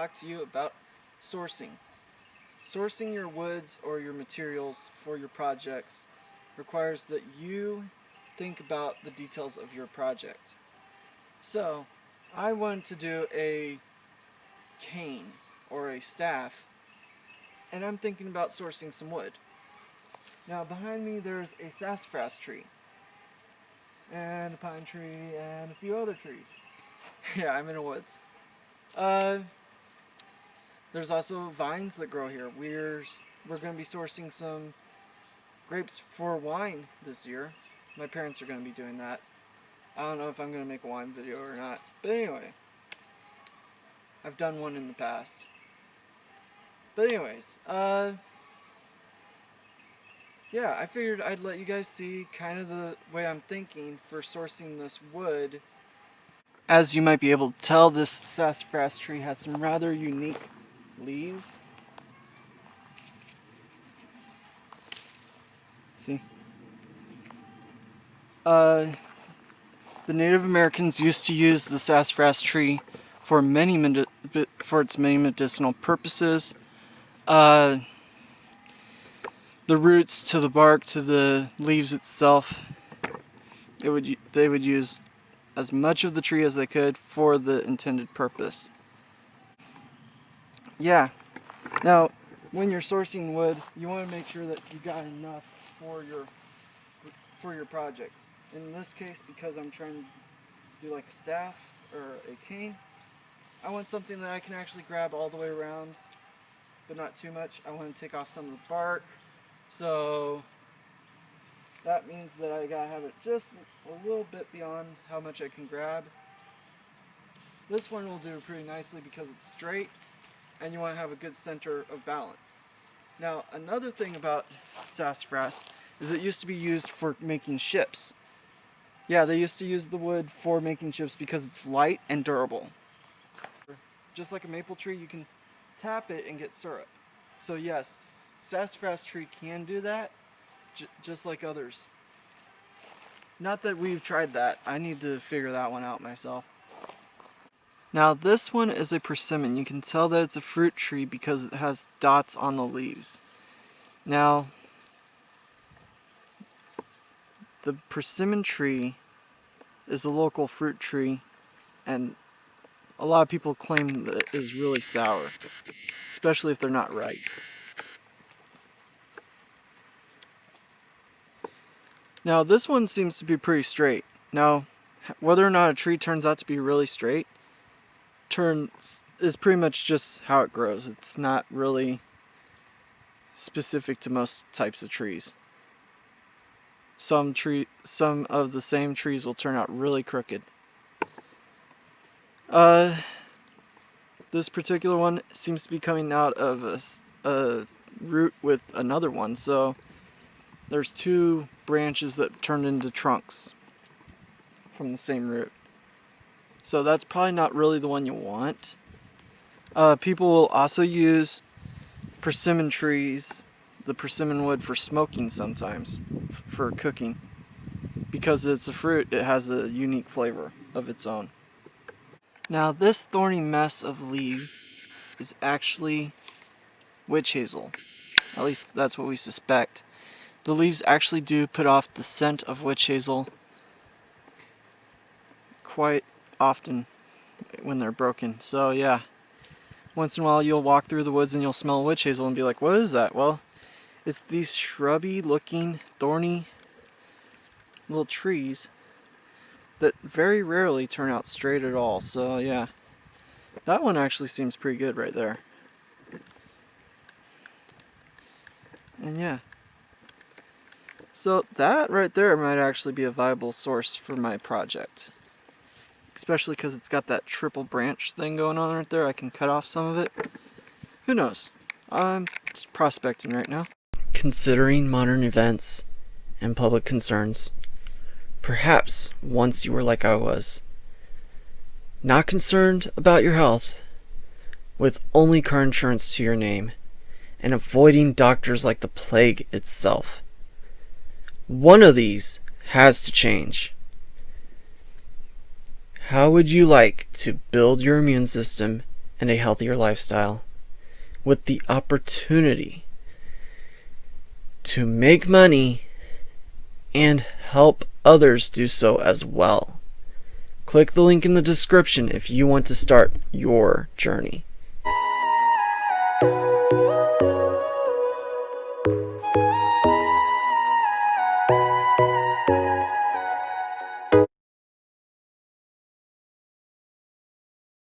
talk to you about sourcing. Sourcing your woods or your materials for your projects requires that you think about the details of your project. So, I wanted to do a cane or a staff, and I'm thinking about sourcing some wood. Now, behind me there's a sassafras tree, and a pine tree, and a few other trees. Yeah, I'm in the woods. There's also vines that grow here. We're going to be sourcing some grapes for wine this year. My parents are going to be doing that. I don't know if I'm going to make a wine video or not. But anyway, I've done one in the past. But anyways, yeah, I figured I'd let you guys see kind of the way I'm thinking for sourcing this wood. As you might be able to tell, this sassafras tree has some rather unique leaves. See? The Native Americans used to use the sassafras tree for its many medicinal purposes. The roots to the bark to the leaves itself, they would use as much of the tree as they could for the intended purpose. Yeah. Now, when you're sourcing wood, you want to make sure that you got enough for your project. In this case, because I'm trying to do like a staff or a cane, I want something that I can actually grab all the way around, but not too much. I want to take off some of the bark, so that means that I gotta have it just a little bit beyond how much I can grab. This one will do pretty nicely because it's straight, and you want to have a good center of balance. Now, another thing about sassafras is it used to be used for making ships. Yeah, they used to use the wood for making ships because it's light and durable. Just like a maple tree, you can tap it and get syrup. So yes, sassafras tree can do that, just like others. Not that we've tried that. I need to figure that one out myself. Now this one is a persimmon. You can tell that it's a fruit tree because it has dots on the leaves. Now, the persimmon tree is a local fruit tree, and a lot of people claim that it is really sour, especially if they're not ripe. Now this one seems to be pretty straight. Now, whether or not a tree turns out to be really straight is pretty much just how it grows. It's not really specific to most types of trees. Some of the same trees will turn out really crooked. This particular one seems to be coming out of a root with another one, so there's two branches that turned into trunks from the same root. So that's probably not really the one you want. People will also use persimmon trees, the persimmon wood, for smoking sometimes, for cooking. Because it's a fruit, it has a unique flavor of its own. Now this thorny mess of leaves is actually witch hazel. At least that's what we suspect. The leaves actually do put off the scent of witch hazel quite often when they're broken. So yeah, once in a while you'll walk through the woods and you'll smell witch hazel and be like, what is that? Well, it's these shrubby looking, thorny little trees that very rarely turn out straight at all. So yeah, that one actually seems pretty good right there. And yeah, so that right there might actually be a viable source for my project. Especially because it's got that triple branch thing going on right there. I can cut off some of it. Who knows? I'm prospecting right now. Considering modern events and public concerns, perhaps once you were like I was, not concerned about your health, with only car insurance to your name, and avoiding doctors like the plague itself. One of these has to change. How would you like to build your immune system and a healthier lifestyle with the opportunity to make money and help others do so as well. Click the link in the description if you want to start your journey.